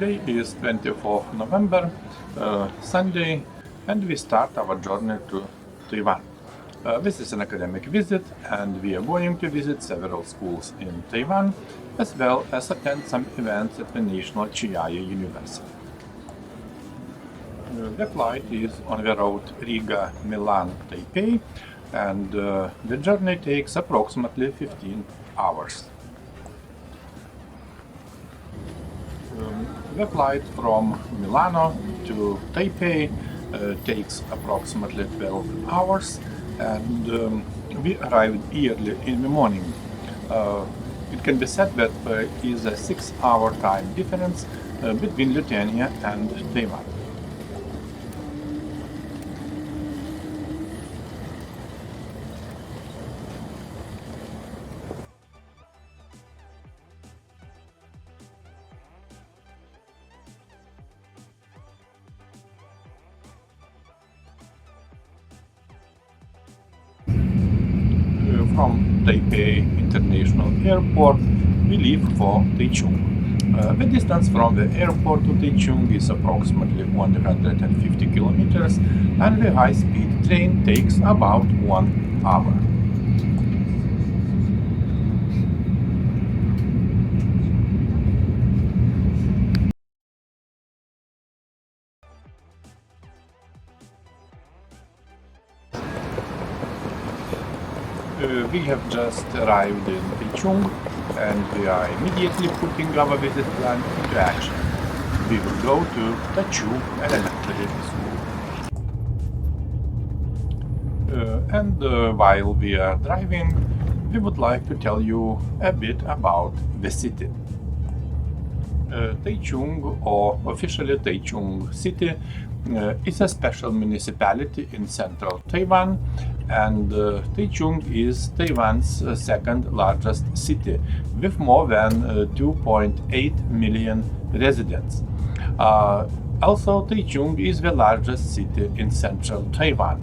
Today is 24th November, Sunday, and we start our journey to Taiwan. This is an academic visit, and we are going to visit several schools in Taiwan, as well as attend some events at the National Chiayi University. The flight is on the route Riga-Milan-Taipei, and the journey takes approximately 15 hours. The flight from Milano to Taipei takes approximately 12 hours, and we arrived early in the morning. It can be said that there is a 6-hour time difference between Lithuania and Taiwan. From Taipei International Airport, we leave for Taichung. The distance from the airport to Taichung is approximately 150 kilometers, and the high-speed train takes about 1 hour. We have just arrived in Taichung, and we are immediately putting our visit plan into action. We will go to Taichung Elementary School. While we are driving, we would like to tell you a bit about the city. Taichung, or officially Taichung City, is a special municipality in central Taiwan, and Taichung is Taiwan's second largest city, with more than 2.8 million residents. Also, Taichung is the largest city in central Taiwan.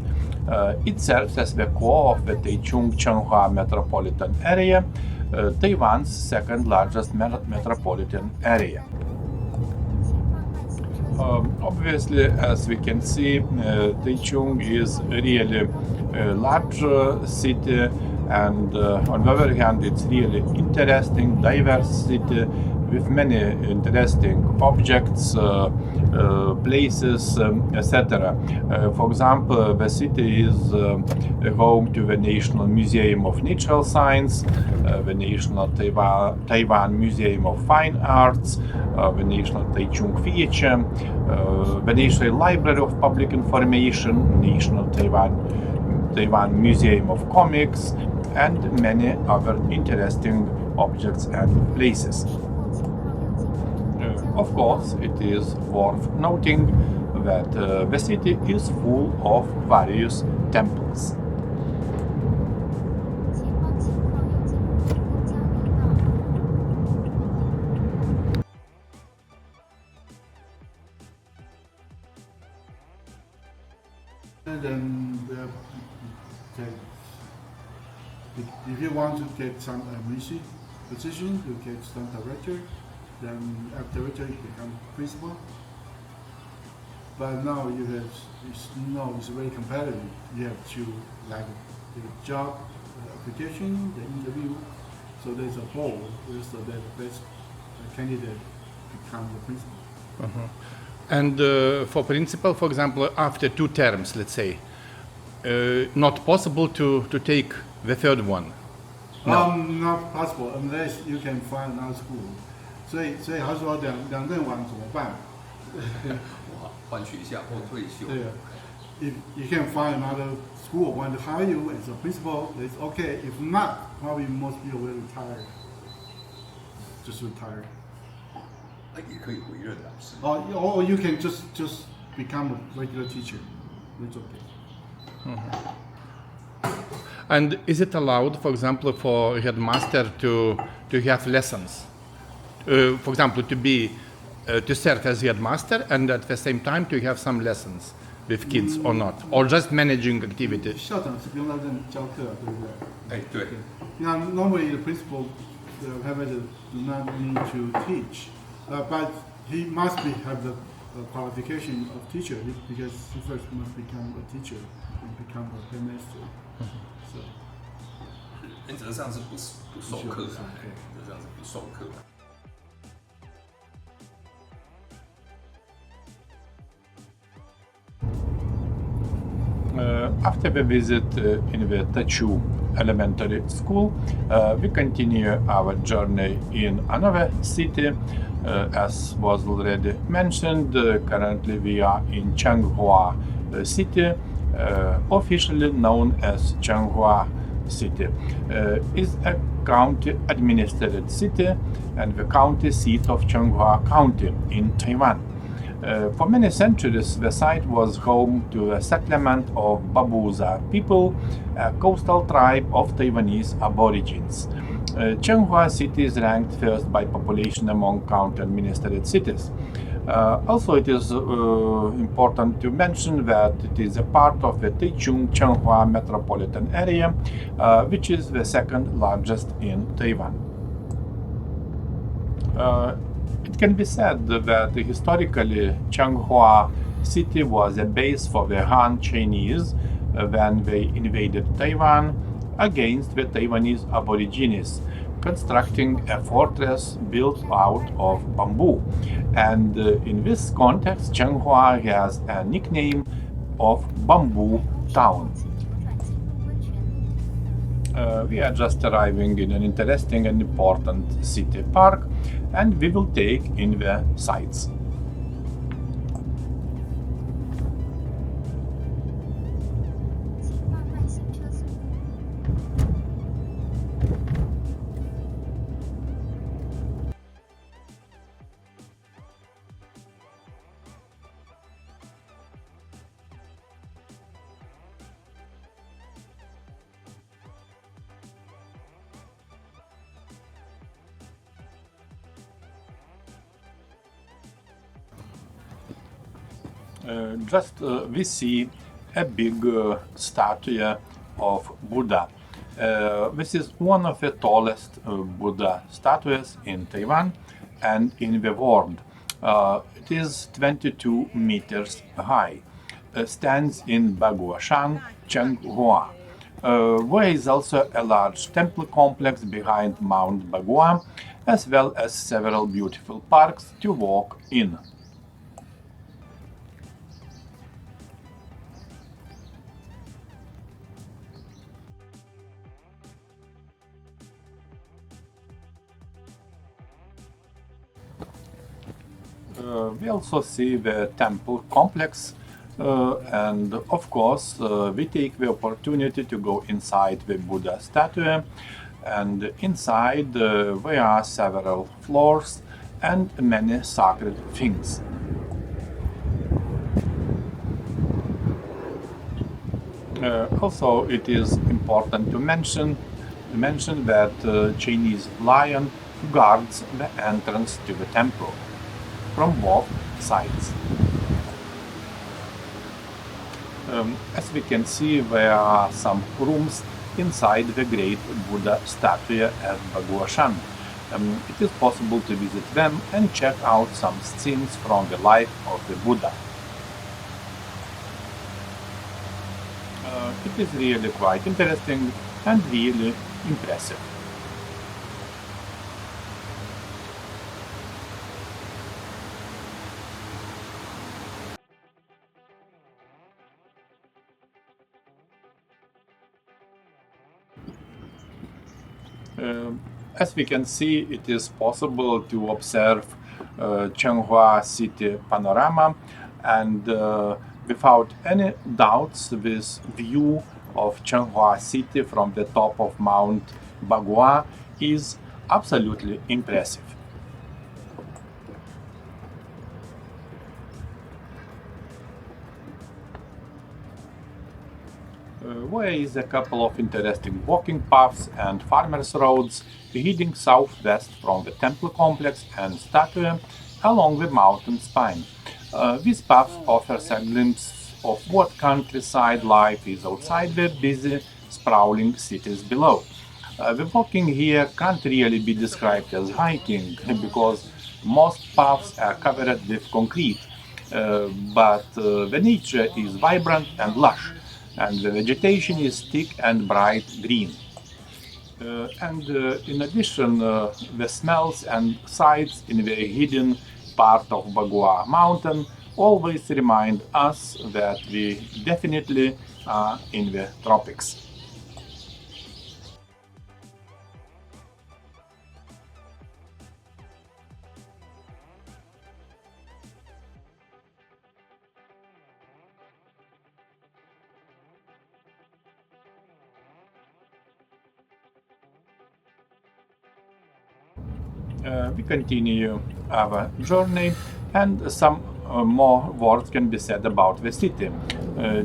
It serves as the core of the Taichung-Changhua metropolitan area, Taiwan's second largest metropolitan area. Obviously, as we can see, Taichung is really a large city, and on the other hand, it's really interesting, diverse city with many interesting objects, places, etc. For example, the city is home to the National Museum of Natural Science, the National Taiwan Museum of Fine Arts, the National Taichung Theatre, the National Library of Public Information, National Taiwan Museum of Comics, and many other interesting objects and places. Of course, it is worth noting that the city is full of various temples. Then if you want to get some admission position, you get some director. Then after director, you become principal. But now it's very competitive. You have to like the job application, the interview. So there's a poll, so that the best candidate become the principal. Uh-huh. And for principal, for example, after 2 terms, let's say, not possible to take the third one? No. Not possible unless you can find another school. 所以他说两任完怎么办？换学校或退休。对啊 ，if you can find another school want to hire you as a principal, it's okay. If not, probably most people will retire. Just retire. 也可以回任老师。Or you can just become a regular teacher. It's okay. Mm-hmm. And is it allowed, for example, for headmaster to have lessons? For example, to serve as headmaster and at the same time to have some lessons with kids or not, or just managing activity? 校长是不用到任教课，对不对？哎，对。那 normally the principal, the head do not need to teach, but he must have the qualification of teacher because he first must become a teacher and become a headmaster. So 原则上是不授课的，原则上是不授课的。After the visit in the Taichung elementary school, we continue our journey in another city. As was already mentioned, currently we are in Changhua city, officially known as Changhua city. Is a county administered city and the county seat of Changhua County in Taiwan. For many centuries, the site was home to a settlement of Babuza people, a coastal tribe of Taiwanese aborigines. Changhua city is ranked first by population among county-administered cities. Also, it is important to mention that it is a part of the Taichung-Changhua metropolitan area, which is the second largest in Taiwan. It can be said that historically Changhua city was a base for the Han Chinese when they invaded Taiwan against the Taiwanese aborigines, constructing a fortress built out of bamboo. And in this context, Changhua has a nickname of Bamboo Town. We are just arriving in an interesting and important city park, and we will take in the sights. We see a big statue of Buddha. This is one of the tallest Buddha statues in Taiwan and in the world. It is 22 meters high. Stands in Baguoshan, Changhua. There is also a large temple complex behind Mount Bagua, as well as several beautiful parks to walk in. We also see the temple complex, and of course we take the opportunity to go inside the Buddha statue, and inside there are several floors and many sacred things. Also, it is important to mention that Chinese lion guards the entrance to the temple from both sides. As we can see, there are some rooms inside the great Buddha statue at Baguoshan. It is possible to visit them and check out some scenes from the life of the Buddha. It is really quite interesting and really impressive. As we can see, it is possible to observe Changhua city panorama, and without any doubts, this view of Changhua city from the top of Mount Bagua is absolutely impressive. There is a couple of interesting walking paths and farmers' roads leading southwest from the temple complex and statue along the mountain spine. These paths offers a glimpse of what countryside life is outside the busy, sprawling cities below. The walking here can't really be described as hiking because Most paths are covered with concrete, but the nature is vibrant and lush, and the vegetation is thick and bright green. In addition, the smells and sights in the hidden part of Bagua mountain always remind us that we definitely are in the tropics. We continue our journey, and some more words can be said about the city.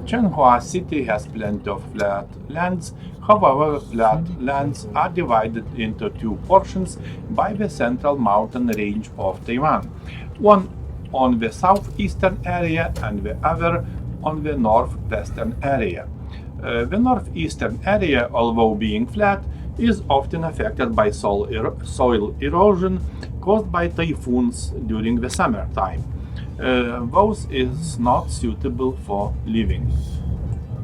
Changhua city has plenty of flat lands. However, flat lands are divided into two portions by the central mountain range of Taiwan, one on the southeastern area and the other on the northwestern area. The northeastern area, although being flat, is often affected by soil erosion caused by typhoons during the summertime. Those is not suitable for living.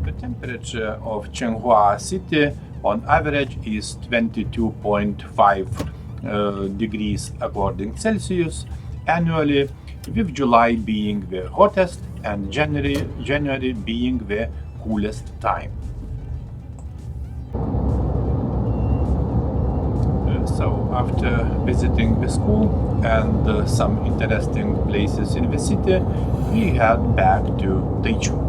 The temperature of Changhua city on average is 22.5 degrees according Celsius annually, with July being the hottest and January being the coolest time. So after visiting the school and some interesting places in the city, we head back to Taichung.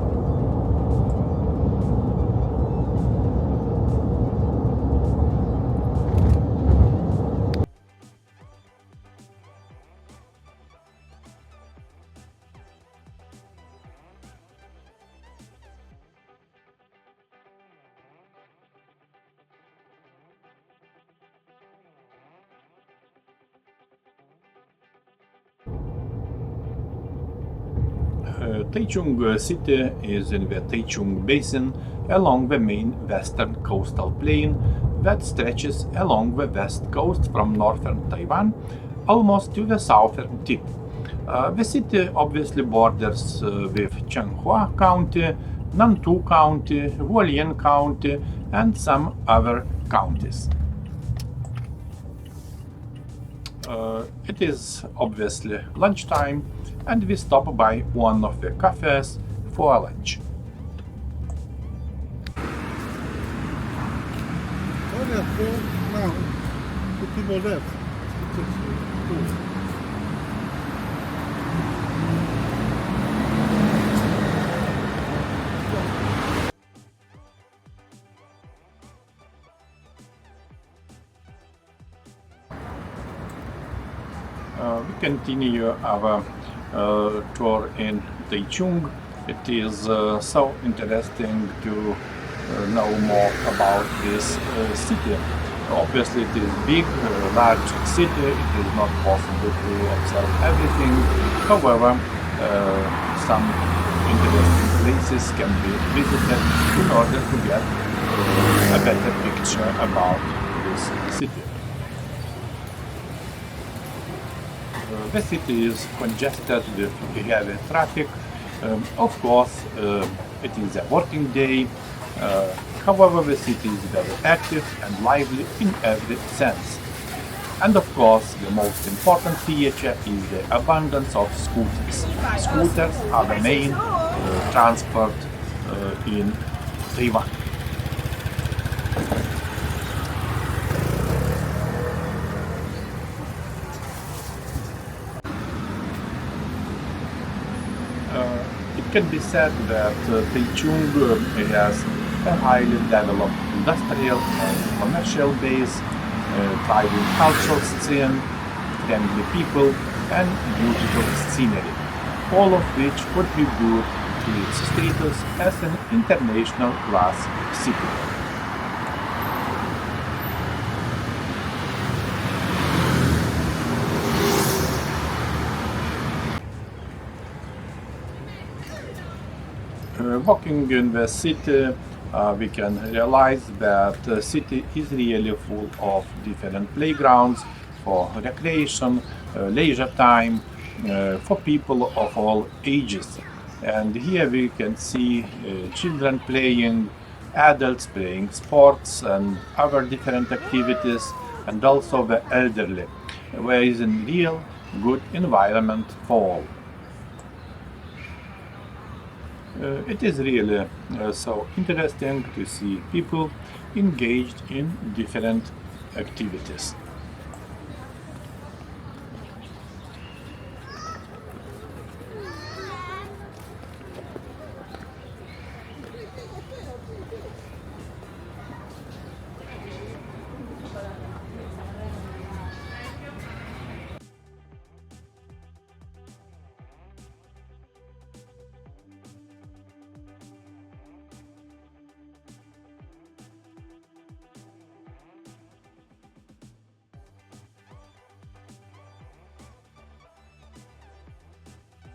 Taichung city is in the Taichung basin along the main western coastal plain that stretches along the west coast from northern Taiwan almost to the southern tip. The city obviously borders with Changhua County, Nantou County, Hualien County, and some other counties. It is obviously lunchtime, and we stop by one of the cafes for lunch. Oh, yeah, well, now the people left. It's cool. We continue our tour in Taichung. It is so interesting to know more about this city. Obviously, it is big, large city. It is not possible to observe everything. However, some interesting places can be visited in order to get a better picture about this city. The city is congested with heavy traffic. Of course, it is a working day. However, the city is very active and lively in every sense. And of course, the most important feature is the abundance of scooters. Scooters are the main transport in Taiwan. It can be said that Taichung has a highly developed industrial and commercial base, thriving cultural scene, friendly people, and beautiful scenery, all of which contribute to its status as an international class city. Walking in the city, we can realize that the city is really full of different playgrounds for recreation, leisure time for people of all ages. And here we can see children playing, adults playing sports and other different activities, and also the elderly, where is a real good environment for all. It is really so interesting to see people engaged in different activities.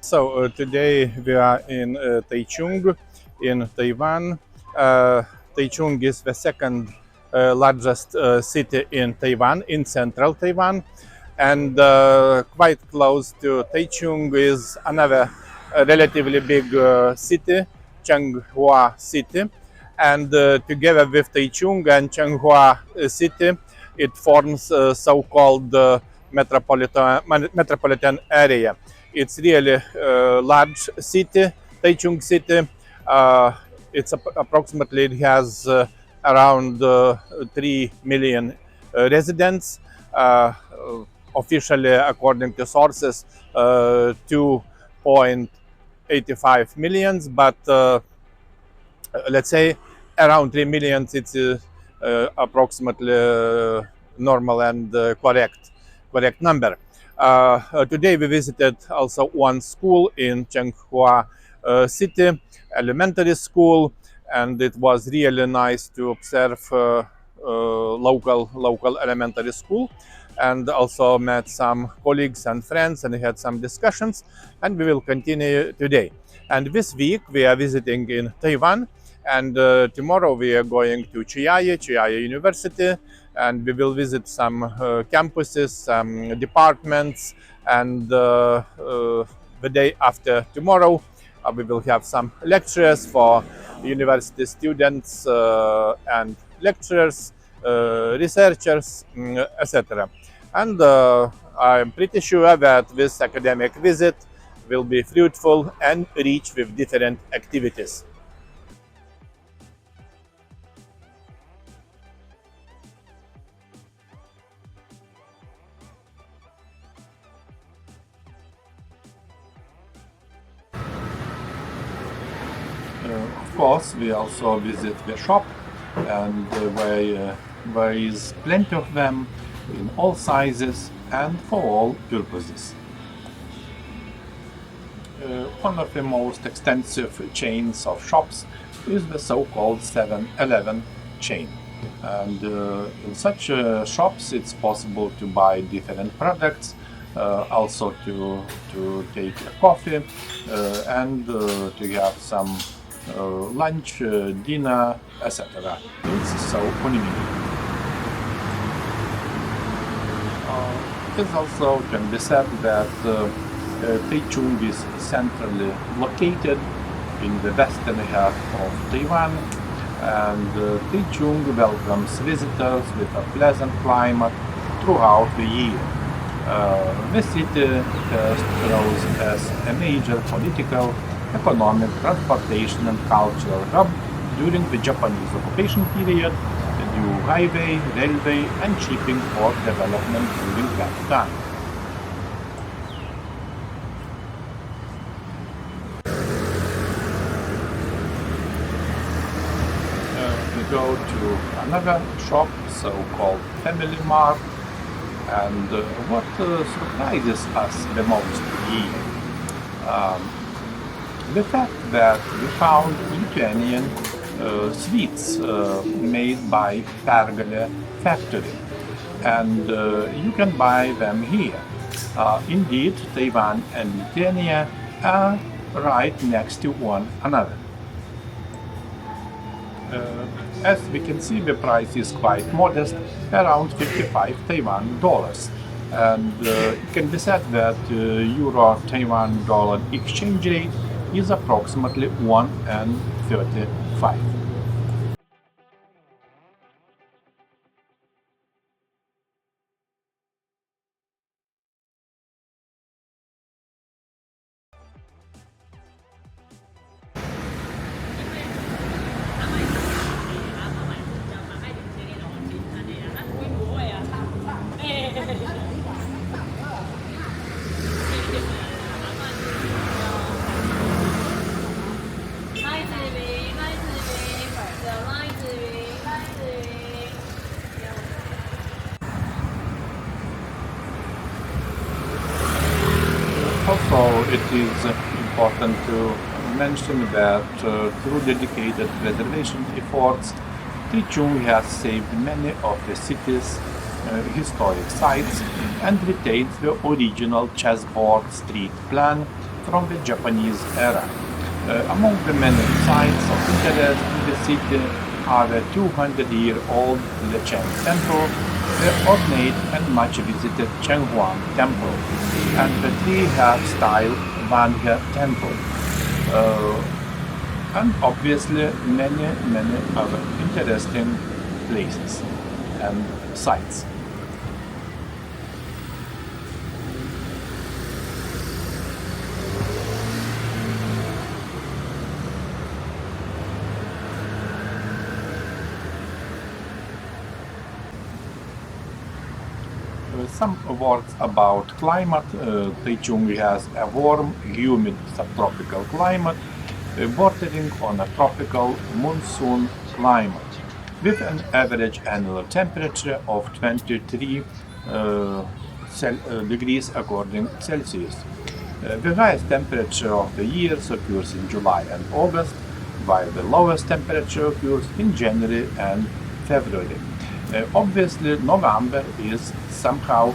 So today we are in Taichung in Taiwan. Taichung is the second largest city in Taiwan, in central Taiwan. And quite close to Taichung is another relatively big city, Changhua city. And together with Taichung and Changhua city, it forms so-called metropolitan area. It's really a large city, Taichung city. It's approximately, it has around 3 million residents. Officially, according to sources, 2.85 millions, but let's say around 3 millions. It's approximately normal and correct number. Today we visited also one school in Changhua city, elementary school, and it was really nice to observe local elementary school, and also met some colleagues and friends and had some discussions, and we will continue today. And this week we are visiting in Taiwan, and tomorrow we are going to Chiayi University, and we will visit some campuses, some departments, and the day after tomorrow we will have some lectures for university students and lecturers, researchers, etc. And I'm pretty sure that this academic visit will be fruitful and rich with different activities. Of course, we also visit the shop, and there is plenty of them in all sizes and for all purposes. One of the most extensive chains of shops is the so-called 7-Eleven chain. And in such shops it's possible to buy different products, also to take a coffee and to have some lunch, dinner, etc. It's so convenient. It also can be said that Taichung is centrally located in the western half of Taiwan, and Taichung welcomes visitors with a pleasant climate throughout the year. The city first rose as a major political, economic, transportation and cultural hub during the Japanese occupation period, due highway, railway and shipping port development during that time. We go to another shop, so-called Family Mart, and what surprises us the most here? The fact that we found Lithuanian sweets made by Pergalė factory, and you can buy them here. Indeed, Taiwan and Lithuania are right next to one another. As we can see, the price is quite modest, around 55 Taiwan dollars. And it can be said that Euro-Taiwan dollar exchange rate is approximately 1.35. Also, it is important to mention that through dedicated preservation efforts, Taichung has saved many of the city's historic sites and retains the original chessboard street plan from the Japanese era. Among the many sites of interest in the city are the 200-year-old Chang Temple, the ornate and much visited Huang Temple, and the tree-style Wanga Temple, and obviously many other interesting places and sites. Some words about climate. Taichung has a warm, humid subtropical climate bordering on a tropical monsoon climate with an average annual temperature of 23 degrees according Celsius. The highest temperature of the year occurs in July and August, while the lowest temperature occurs in January and February. Obviously, November is somehow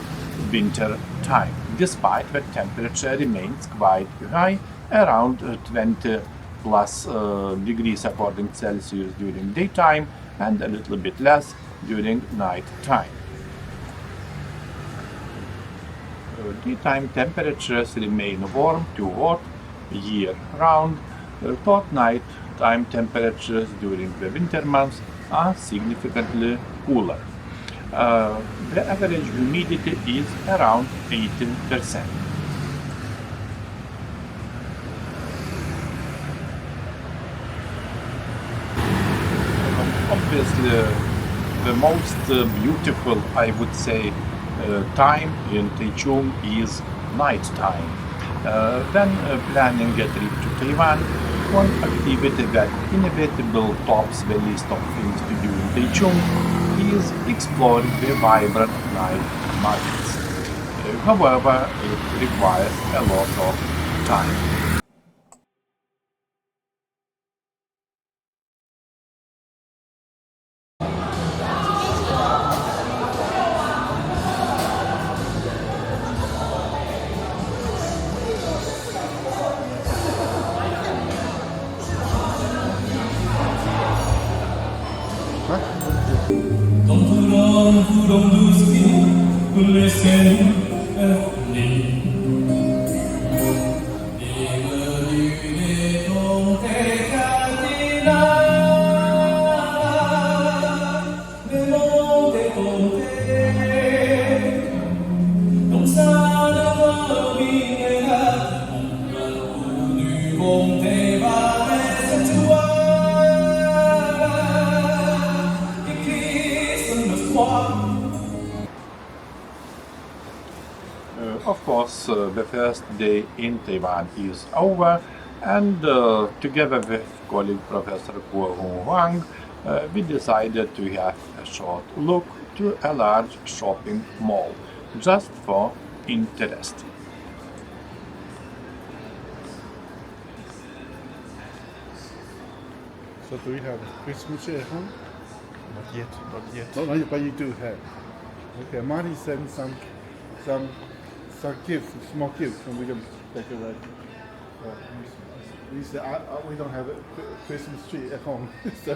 winter time, despite the temperature remains quite high, around 20 plus degrees according Celsius during daytime and a little bit less during night time. Daytime temperatures remain warm to hot year round, but night time temperatures during the winter months are significantly cooler. The average humidity is around 18%. Obviously, the most beautiful, I would say, time in Taichung is night time. When planning a trip to Taiwan, one activity that inevitably tops the list of things to do in Taichung is exploring the vibrant night markets. However, it requires a lot of time. Of course, the first day in Taiwan is over, and together with colleague Professor Kuo-Hung, we decided to have a short look to a large shopping mall, just for interest. So do we have Christmas tree at home? Not yet, not yet. No, no, but you do have. Okay, Marty sent some gifts, small gifts, and we can decorate. We said we don't have a Christmas tree at home, so